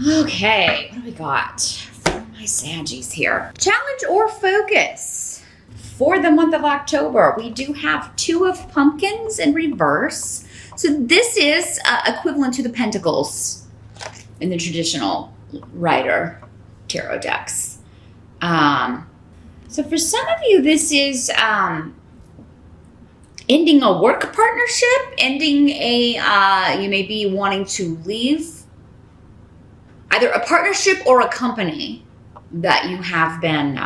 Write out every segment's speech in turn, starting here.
Okay, what do we got for my Saggies here? Challenge or focus for the month of October. We do have 2 of pumpkins in reverse. So this is equivalent to the pentacles in the traditional Rider tarot decks. So for some of you, this is ending a work partnership, ending you may be wanting to leave either a partnership or a company that you have been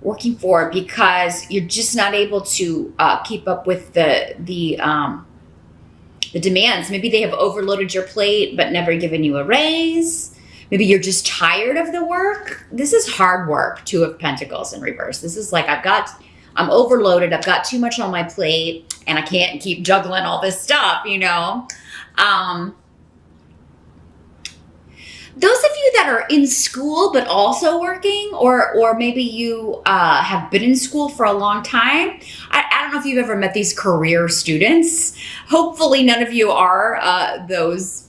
working for because you're just not able to keep up with the demands. Maybe they have overloaded your plate but never given you a raise. Maybe you're just tired of the work. This is hard work, 2 of Pentacles in reverse. This is like I'm overloaded. I've got too much on my plate and I can't keep juggling all this stuff, you know. Those of you that are in school but also working, or maybe you have been in school for a long time. I don't know if you've ever met these career students. Hopefully none of you are those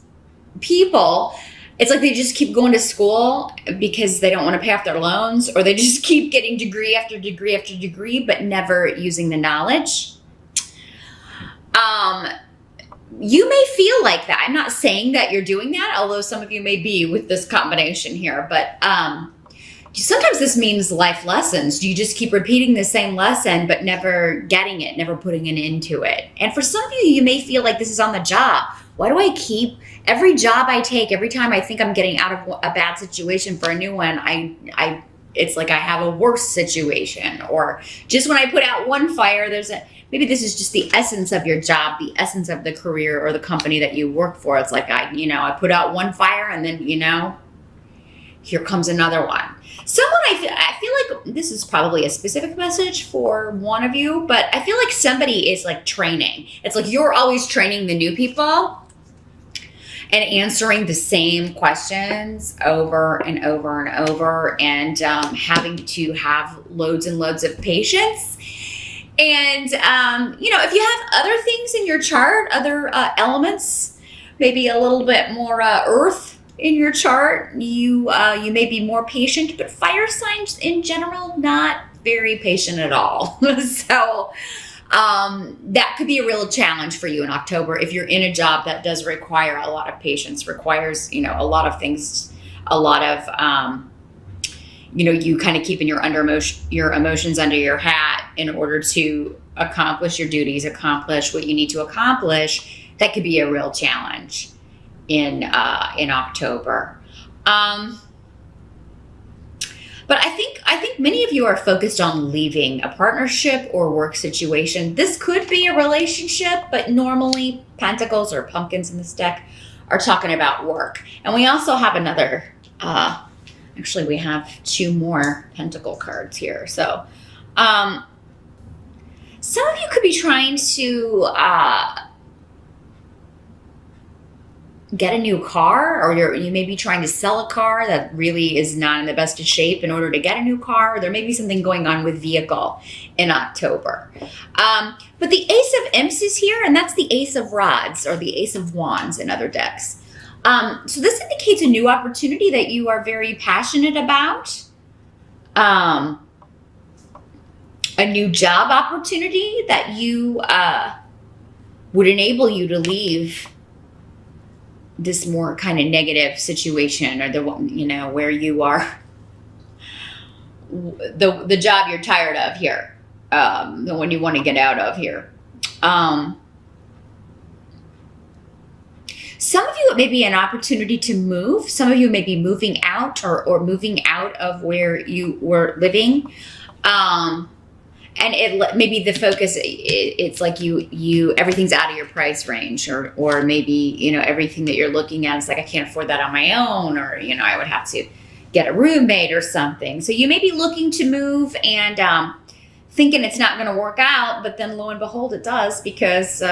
people. It's like they just keep going to school because they don't want to pay off their loans, or they just keep getting degree after degree after degree, but never using the knowledge. You may feel like that. I'm not saying that you're doing that, although some of you may be with this combination here, but sometimes this means life lessons. You just keep repeating the same lesson, but never getting it, never putting an end to it. And for some of you, you may feel like this is on the job. Why do I keep every job I take, every time I think I'm getting out of a bad situation for a new one, it's like I have a worse situation. Or just when I put out one fire, maybe this is just the essence of your job, the essence of the career or the company that you work for. It's like I put out one fire and then, here comes another one. Someone, I feel like this is probably a specific message for one of you, but I feel like somebody is like training. It's like you're always training the new people and answering the same questions over and over and over, and having to have loads and loads of patience. And, if you have other things in your chart, other elements, maybe a little bit more earth in your chart, you may be more patient, but fire signs in general, not very patient at all. So that could be a real challenge for you in October if you're in a job that does require a lot of patience, requires, a lot of things, a lot of, you kind of keeping your emotions under your hat in order to accomplish your duties, accomplish what you need to accomplish. That could be a real challenge in October. But I think many of you are focused on leaving a partnership or work situation. This could be a relationship, but normally Pentacles or pumpkins in this deck are talking about work. And we also have another, actually we have 2 more Pentacle cards here. So some of you could be trying to get a new car, or you may be trying to sell a car that really is not in the best of shape in order to get a new car. There may be something going on with vehicle in October. But the Ace of Imps is here, and that's the Ace of Rods or the Ace of Wands in other decks. So this indicates a new opportunity that you are very passionate about. A new job opportunity that you would enable you to leave this more kind of negative situation, or the one, where you are, the job you're tired of here, the one you want to get out of here. Some of you, it may be an opportunity to move. Some of you may be moving out or moving out of where you were living. And it maybe the focus, it's like you everything's out of your price range, or maybe, everything that you're looking at is like, I can't afford that on my own, or, I would have to get a roommate or something. So you may be looking to move and thinking it's not going to work out, but then lo and behold, it does, because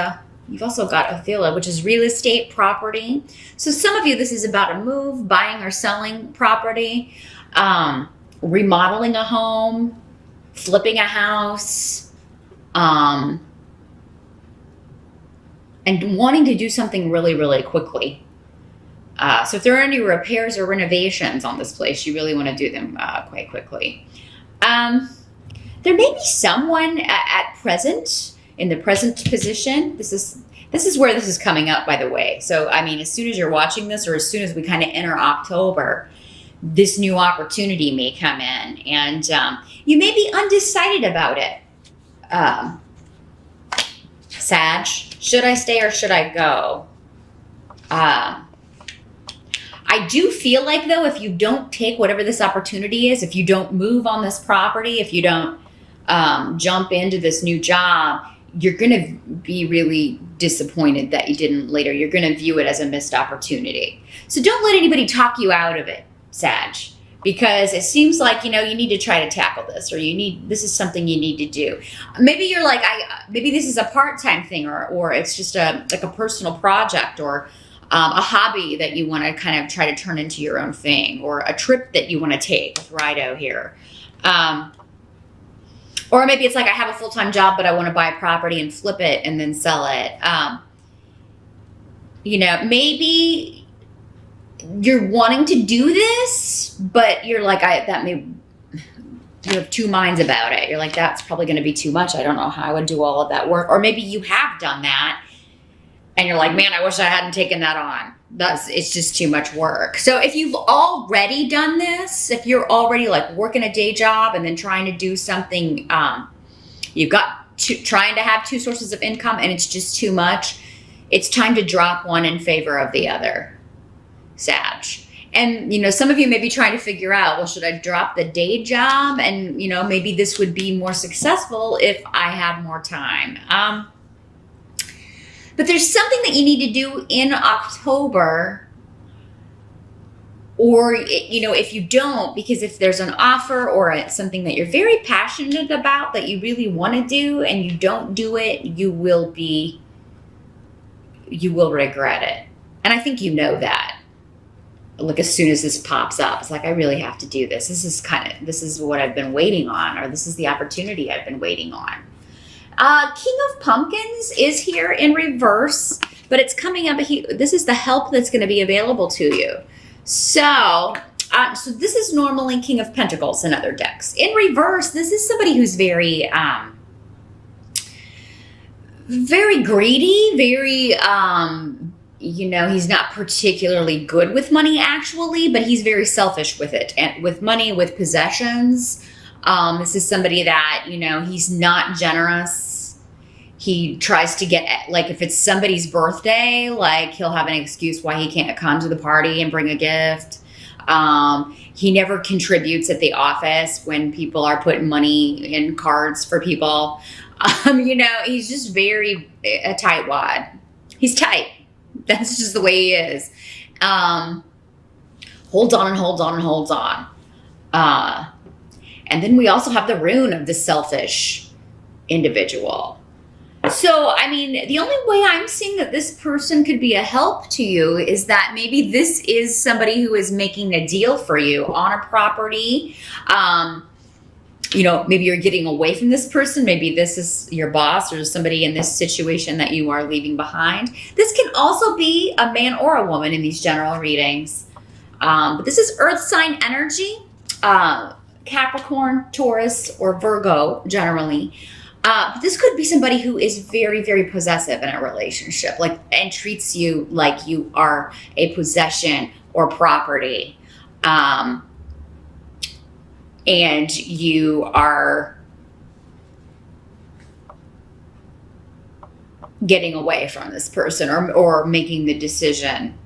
you've also got Othila, which is real estate property. So some of you, this is about a move, buying or selling property, remodeling a home, flipping a house, and wanting to do something really, really quickly. So if there are any repairs or renovations on this place, you really want to do them quite quickly. There may be someone at present, in the present position. This is where this is coming up, by the way. So, I mean, as soon as you're watching this, or as soon as we kind of enter October, this new opportunity may come in, and you may be undecided about it. Sag, should I stay or should I go? I do feel like, though, if you don't take whatever this opportunity is, if you don't move on this property, if you don't jump into this new job, you're going to be really disappointed that you didn't later. You're going to view it as a missed opportunity. So don't let anybody talk you out of it, Sag, because it seems like, you need to try to tackle this, or this is something you need to do. Maybe you're like, maybe this is a part-time thing, or it's just like a personal project, or a hobby that you want to kind of try to turn into your own thing, or a trip that you want to take with Rido here. Or maybe it's like, I have a full-time job, but I want to buy a property and flip it and then sell it. Maybe you're wanting to do this, but you're like, you have two minds about it. You're like, that's probably going to be too much. I don't know how I would do all of that work. Or maybe you have done that and you're like, man, I wish I hadn't taken that on. It's just too much work. So if you've already done this, if you're already like working a day job and then trying to do something, you've got trying to have two sources of income and it's just too much, it's time to drop one in favor of the other, Sag. And, some of you may be trying to figure out, well, should I drop the day job? And, maybe this would be more successful if I had more time. But there's something that you need to do in October, or, if you don't, because if there's an offer or it's something that you're very passionate about that you really want to do and you don't do it, you will regret it. And I think you know that. Like, as soon as this pops up, it's like, I really have to do this. This is what I've been waiting on, or this is the opportunity I've been waiting on. King of Pumpkins is here in reverse, but it's coming up. This is the help that's going to be available to you. So this is normally King of Pentacles in other decks. In reverse, this is somebody who's very, very greedy, very, he's not particularly good with money actually, but he's very selfish with it, and with money, with possessions. This is somebody that, he's not generous. He tries to get, like, if it's somebody's birthday, like, he'll have an excuse why he can't come to the party and bring a gift. He never contributes at the office when people are putting money in cards for people. He's just very a tightwad. He's tight. That's just the way he is. Holds on and holds on and holds on. And then we also have the rune of the selfish individual. So, the only way I'm seeing that this person could be a help to you is that maybe this is somebody who is making a deal for you on a property. Maybe you're getting away from this person. Maybe this is your boss or somebody in this situation that you are leaving behind. This can also be a man or a woman in these general readings. But this is earth sign energy. Capricorn, Taurus, or Virgo generally. But this could be somebody who is very, very possessive in a relationship, and treats you like you are a possession or property. And you are getting away from this person or making the decision.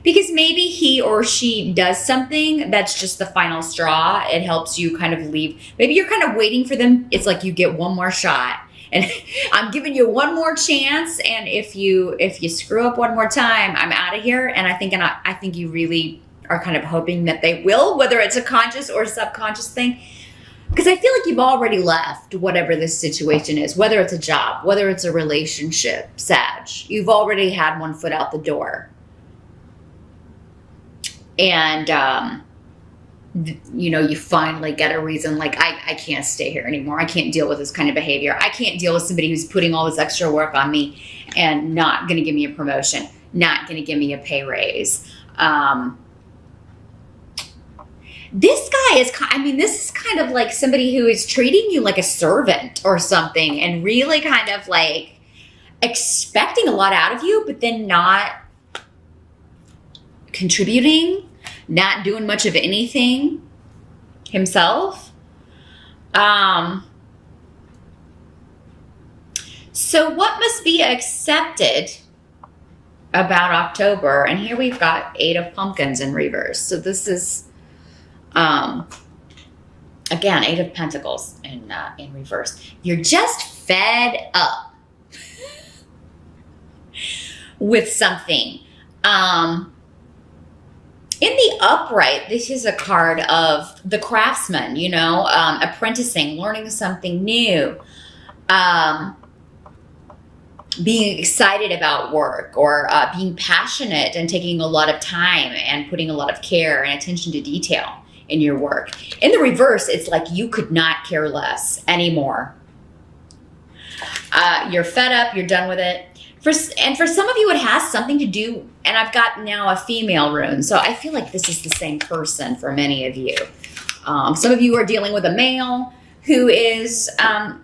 Because maybe he or she does something that's just the final straw. It helps you kind of leave. Maybe you're kind of waiting for them. It's like you get one more shot. And I'm giving you one more chance. And if you screw up one more time, I'm out of here. And I think you really are kind of hoping that they will, whether it's a conscious or subconscious thing. Because I feel like you've already left whatever this situation is, whether it's a job, whether it's a relationship, Sag. You've already had one foot out the door. And, you finally get a reason, like, I can't stay here anymore. I can't deal with this kind of behavior. I can't deal with somebody who's putting all this extra work on me and not going to give me a promotion, not going to give me a pay raise. This guy is, I mean, this is kind of like somebody who is treating you like a servant or something and really kind of like expecting a lot out of you, but then not contributing, not doing much of anything himself. So what must be accepted about October? And here we've got 8 of Pumpkins in reverse. So this is, again, 8 of Pentacles in reverse. You're just fed up with something. In the upright, this is a card of the craftsman, you know, apprenticing, learning something new, being excited about work, or being passionate and taking a lot of time and putting a lot of care and attention to detail in your work. In the reverse, it's like you could not care less anymore. You're fed up, you're done with it. And for some of you, it has something to do, and I've got now a female rune, so I feel like this is the same person for many of you. Some of you are dealing with a male who is,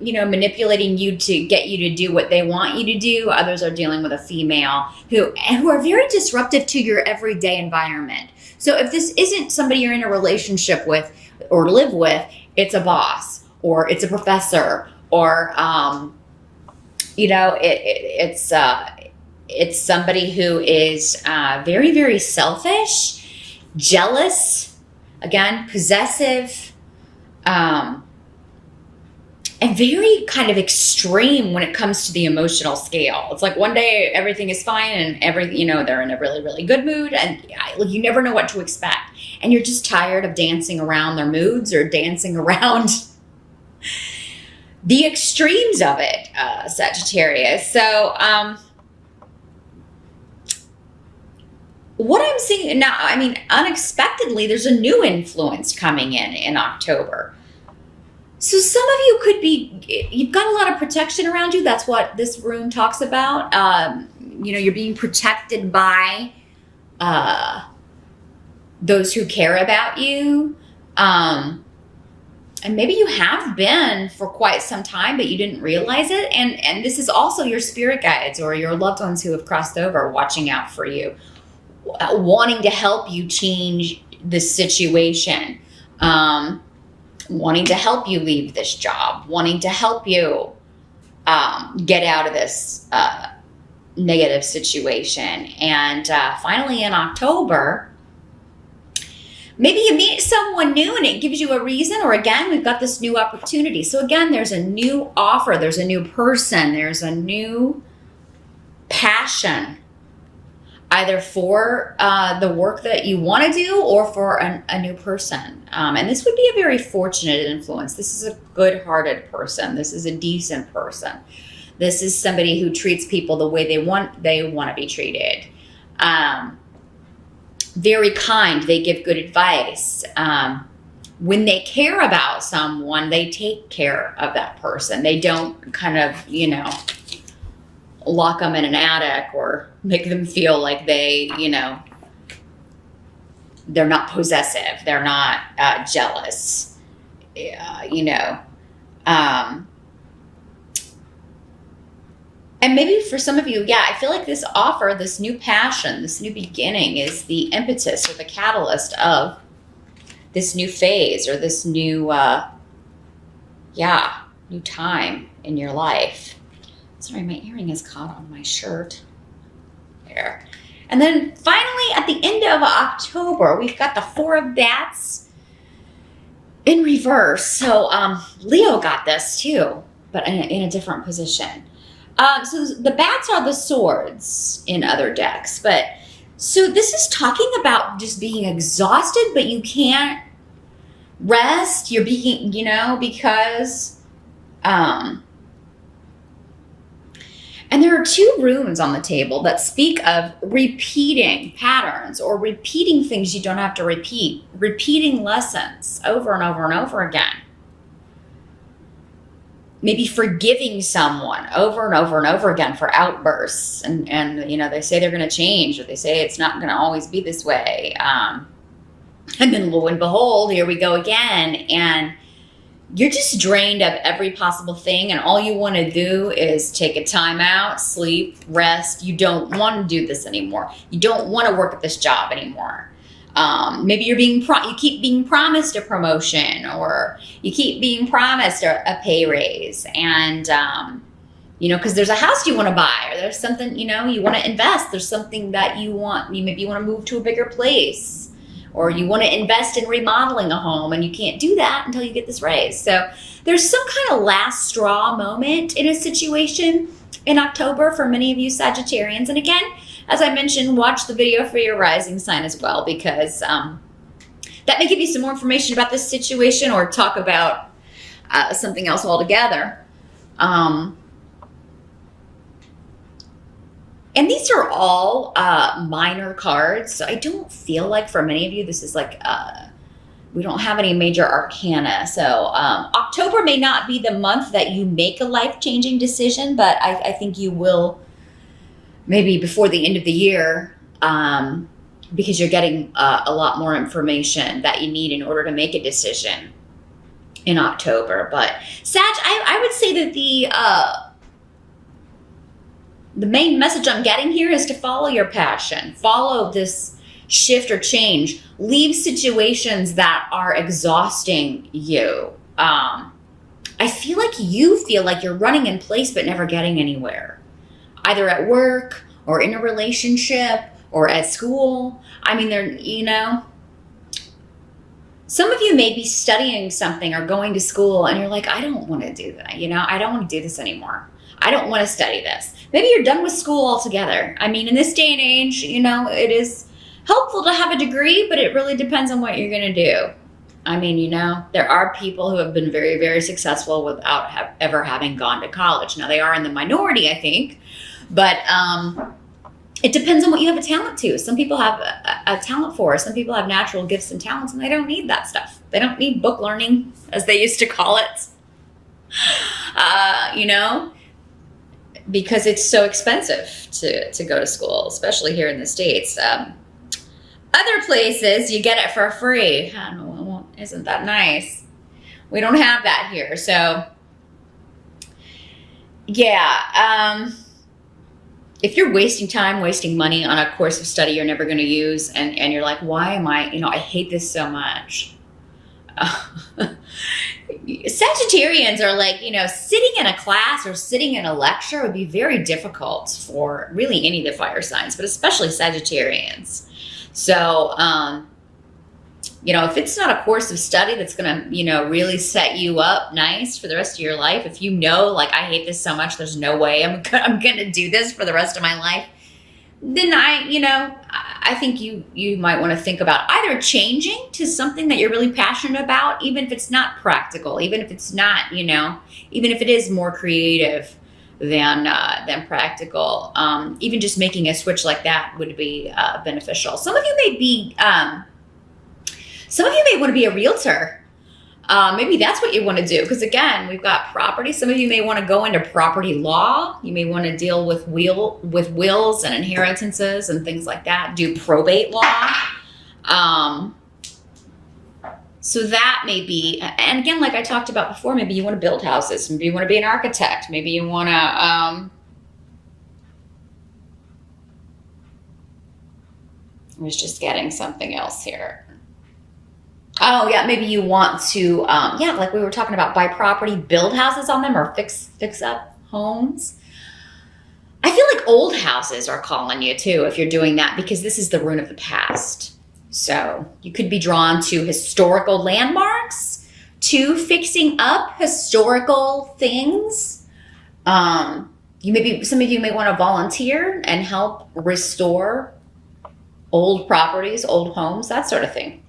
you know, manipulating you to get you to do what they want you to do. Others are dealing with a female who are very disruptive to your everyday environment. So if this isn't somebody you're in a relationship with or live with, it's a boss, or it's a professor, or you know, it's somebody who is very, very selfish, jealous, again, possessive, and very kind of extreme when it comes to the emotional scale. It's like one day everything is fine and you know, they're in a really, really good mood, and you never know what to expect. And you're just tired of dancing around their moods or dancing around the extremes of it, Sagittarius. So, what I'm seeing now, I mean, unexpectedly, there's a new influence coming in October. So some of you could be, you've got a lot of protection around you. That's what this rune talks about. You know, you're being protected by those who care about you. And maybe you have been for quite some time, but you didn't realize it. And this is also your spirit guides or your loved ones who have crossed over, watching out for you, wanting to help you change the situation, wanting to help you leave this job, wanting to help you get out of this negative situation. And finally in October, maybe you meet someone new and it gives you a reason, or again, we've got this new opportunity. So again, there's a new offer, there's a new person, there's a new passion, either for the work that you want to do or for a new person. And this would be a very fortunate influence. This is a good-hearted person. This is a decent person. This is somebody who treats people the way they want to be treated. Very kind. They give good advice. When they care about someone, they take care of that person. They don't kind of, you know, lock them in an attic or make them feel like they, you know, they're not possessive. They're not jealous, you know. And maybe for some of you, yeah, I feel like this offer, this new passion, this new beginning is the impetus or the catalyst of this new phase or this new, new time in your life. Sorry, my earring is caught on my shirt. There. And then finally, at the end of October, we've got the 4 of Bats in reverse. So Leo got this too, but in a different position. So the bats are the swords in other decks, but so this is talking about just being exhausted, but you can't rest. You're being, you know, because, and there are 2 runes on the table that speak of repeating patterns or repeating things you don't have to repeat, repeating lessons over and over and over again. maybe forgiving someone over and over and over again for outbursts, and you know, they say they're going to change, or they say it's not going to always be this way, and then lo and behold, here we go again, and you're just drained of every possible thing, and all you want to do is take a time out, sleep, rest. You don't want to do this anymore. You don't want to work at this job anymore. Maybe you're you keep being promised a promotion, or you keep being promised a pay raise, and you know, because there's a house you want to buy, or there's something, you know, you want to invest. There's something that you want. Maybe you want to move to a bigger place, or you want to invest in remodeling a home, and you can't do that until you get this raise. So there's some kind of last straw moment in a situation in October for many of you Sagittarians. And again, as I mentioned, watch the video for your rising sign as well, because that may give you some more information about this situation, or talk about something else altogether. And these are all minor cards. So I don't feel like for many of you, this is like, we don't have any major arcana. So October may not be the month that you make a life-changing decision, but I think you will maybe before the end of the year, because you're getting a lot more information that you need in order to make a decision in October. But Sag, I would say that the main message I'm getting here is to follow your passion. Follow this shift or change. Leave situations that are exhausting you. I feel like you feel like you're running in place but never getting anywhere. Either at work, or in a relationship, or at school. I mean, you know, some of you may be studying something or going to school, and you're like, I don't want to do that. You know, I don't want to do this anymore. I don't want to study this. Maybe you're done with school altogether. I mean, in this day and age, you know, it is helpful to have a degree, but it really depends on what you're going to do. I mean, you know, there are people who have been very, very successful without ever having gone to college. Now, they are in the minority, I think, but it depends on what you have a talent to. Some people have a talent for. Some people have natural gifts and talents, and they don't need that stuff. They don't need book learning, as they used to call it, you know, because it's so expensive to go to school, especially here in the States. Other places, you get it for free. I don't know, well, isn't that nice? We don't have that here. So, yeah. If you're wasting time, wasting money on a course of study you're never going to use, and you're like, why am I, you know, I hate this so much. Sagittarians are like, you know, sitting in a class or sitting in a lecture would be very difficult for really any of the fire signs, but especially Sagittarians. So, you know, if it's not a course of study that's going to, you know, really set you up nice for the rest of your life, if you know, like, I hate this so much, there's no way I'm going to do this for the rest of my life, then I think you might want to think about either changing to something that you're really passionate about, even if it's not practical, even if it's not, you know, even if it is more creative than practical. Even just making a switch like that would be beneficial. Some of you may want to be a realtor. Maybe that's what you want to do. Because again, we've got property. Some of you may want to go into property law. You may want to deal with wills and inheritances and things like that. Do probate law. So that may be, and again, like I talked about before, maybe you want to build houses. Maybe you want to be an architect. Maybe you want to, I was just getting something else here. Oh yeah, maybe you want to, yeah, like we were talking about, buy property, build houses on them, or fix up homes. I feel like old houses are calling you too if you're doing that, because this is the rune of the past. So you could be drawn to historical landmarks, to fixing up historical things. Some of you may want to volunteer and help restore old properties, old homes, that sort of thing.